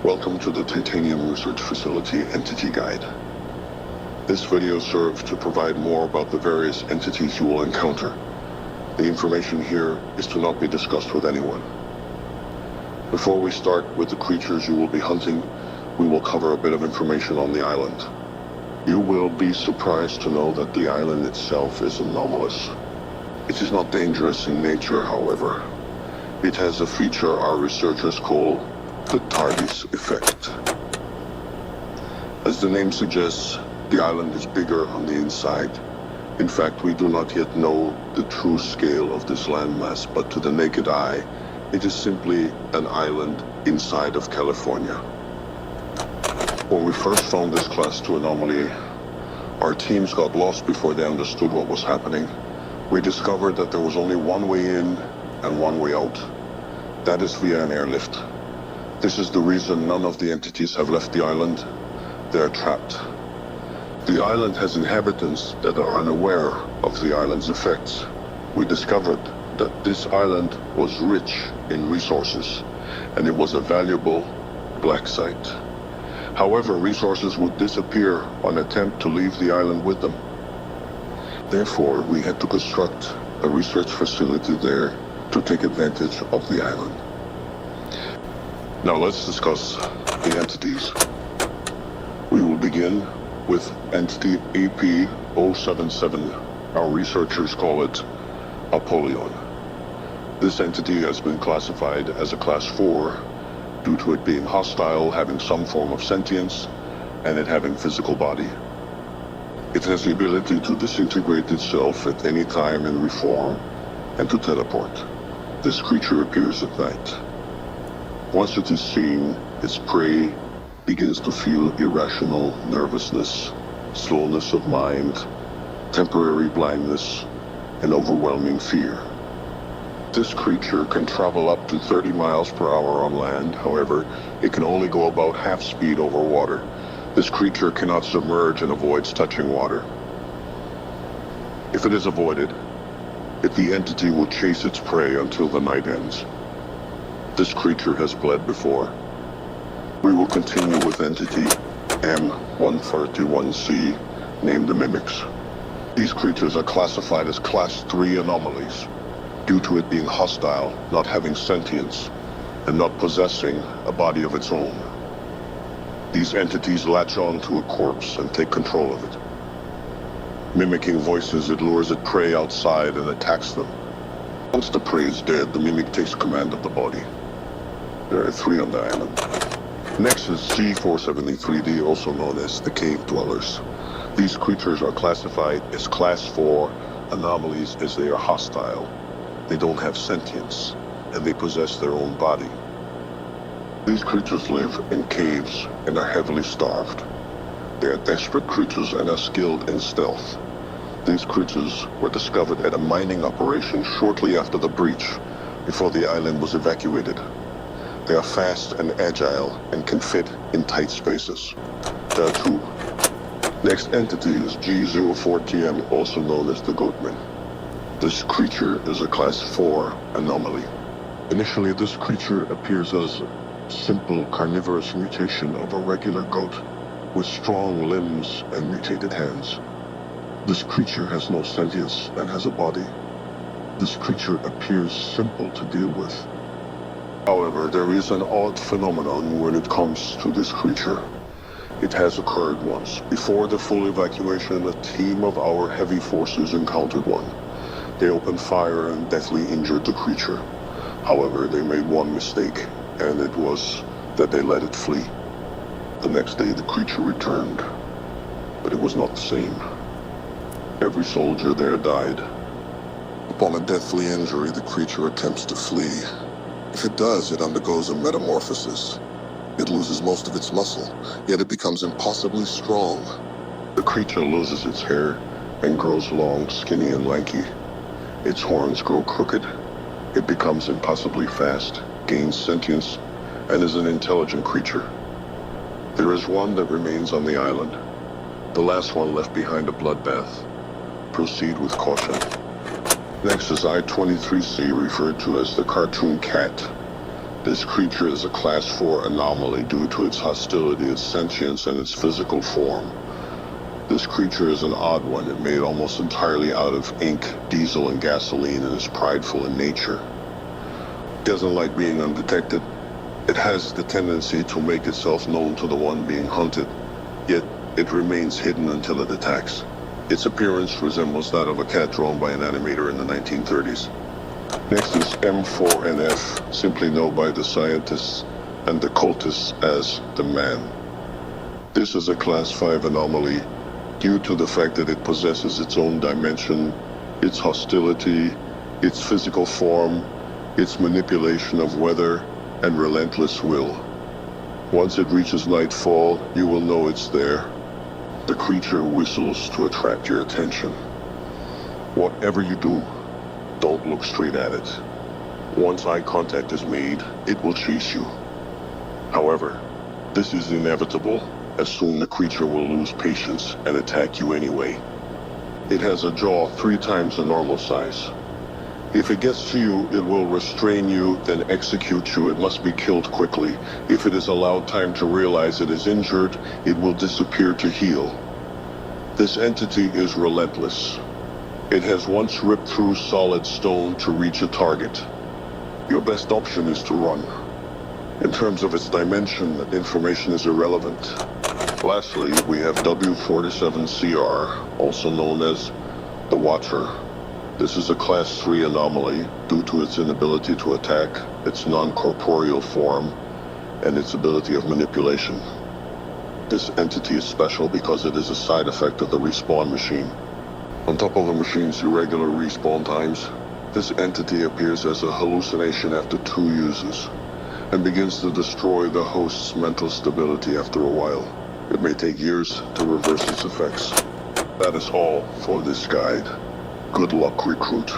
Welcome to the Titanium Research Facility Entity Guide. This video serves to provide more about the various entities you will encounter. The information here is to not be discussed with anyone. Before we start with the creatures you will be hunting, we will cover a bit of information on the island. You will be surprised to know that the island itself is anomalous. It is not dangerous in nature, however. It has a feature our researchers call the TARDIS effect. As the name suggests, the island is bigger on the inside. In fact, we do not yet know the true scale of this landmass, but to the naked eye, it is simply an island inside of California. When we first found this Class 2 anomaly, our teams got lost before they understood what was happening. We discovered that there was only one way in and one way out. That is via an airlift. This is the reason none of the entities have left the island. They are trapped. The island has inhabitants that are unaware of the island's effects. We discovered that this island was rich in resources, and it was a valuable black site. However, resources would disappear on attempt to leave the island with them. Therefore, we had to construct a research facility there to take advantage of the island. Now let's discuss the entities. We will begin with entity AP-077. Our researchers call it Apollyon. This entity has been classified as a Class 4 due to it being hostile, having some form of sentience, and it having physical body. It has the ability to disintegrate itself at any time and reform, and to teleport. This creature appears at night. Once it is seen, its prey begins to feel irrational nervousness, slowness of mind, temporary blindness, and overwhelming fear. This creature can travel up to 30 miles per hour on land. However, it can only go about half speed over water. This creature cannot submerge and avoids touching water. If it is avoided, the entity will chase its prey until the night ends. This creature has bled before. We will continue with entity M131C, named the Mimics. These creatures are classified as Class 3 anomalies, due to it being hostile, not having sentience, and not possessing a body of its own. These entities latch on to a corpse and take control of it. Mimicking voices, it lures its prey outside and attacks them. Once the prey is dead, the mimic takes command of the body. There are 3 on the island. Next is C473D, also known as the Cave Dwellers. These creatures are classified as Class 4 anomalies as they are hostile. They don't have sentience, and they possess their own body. These creatures live in caves and are heavily starved. They are desperate creatures and are skilled in stealth. These creatures were discovered at a mining operation shortly after the breach, before the island was evacuated. They are fast and agile and can fit in tight spaces. There are 2. Next entity is G04TM, also known as the Goatman. This creature is a Class 4 anomaly. Initially, this creature appears as a simple carnivorous mutation of a regular goat, with strong limbs and mutated hands. This creature has no sentience and has a body. This creature appears simple to deal with. However, there is an odd phenomenon when it comes to this creature. It has occurred once. Before the full evacuation, a team of our heavy forces encountered one. They opened fire and deathly injured the creature. However, they made one mistake, and it was that they let it flee. The next day, the creature returned, but it was not the same. Every soldier there died. Upon a deathly injury, the creature attempts to flee. If it does, it undergoes a metamorphosis. It loses most of its muscle, yet it becomes impossibly strong. The creature loses its hair and grows long, skinny, and lanky. Its horns grow crooked. It becomes impossibly fast, gains sentience, and is an intelligent creature. There is one that remains on the island. The last one left behind a bloodbath. Proceed with caution. Next is I-23C, referred to as the Cartoon Cat. This creature is a Class 4 anomaly due to its hostility, its sentience, and its physical form. This creature is an odd one. It made almost entirely out of ink, diesel, and gasoline, and is prideful in nature. It doesn't like being undetected. It has the tendency to make itself known to the one being hunted, yet it remains hidden until it attacks. Its appearance resembles that of a cat drawn by an animator in the 1930s. Next is M4NF, simply known by the scientists and the cultists as the Man. This is a Class 5 anomaly due to the fact that it possesses its own dimension, its hostility, its physical form, its manipulation of weather, and relentless will. Once it reaches nightfall, you will know it's there. The creature whistles to attract your attention. Whatever you do, don't look straight at it. Once eye contact is made, it will chase you. However, this is inevitable, as soon the creature will lose patience and attack you anyway. It has a jaw 3 times the normal size. If it gets to you, it will restrain you, then execute you. It must be killed quickly. If it is allowed time to realize it is injured, it will disappear to heal. This entity is relentless. It has once ripped through solid stone to reach a target. Your best option is to run. In terms of its dimension, information is irrelevant. Lastly, we have W47CR, also known as the Watcher. This is a Class 3 anomaly due to its inability to attack, its non-corporeal form, and its ability of manipulation. This entity is special because it is a side effect of the respawn machine. On top of the machine's irregular respawn times, this entity appears as a hallucination after 2 uses, and begins to destroy the host's mental stability after a while. It may take years to reverse its effects. That is all for this guide. Good luck, recruit.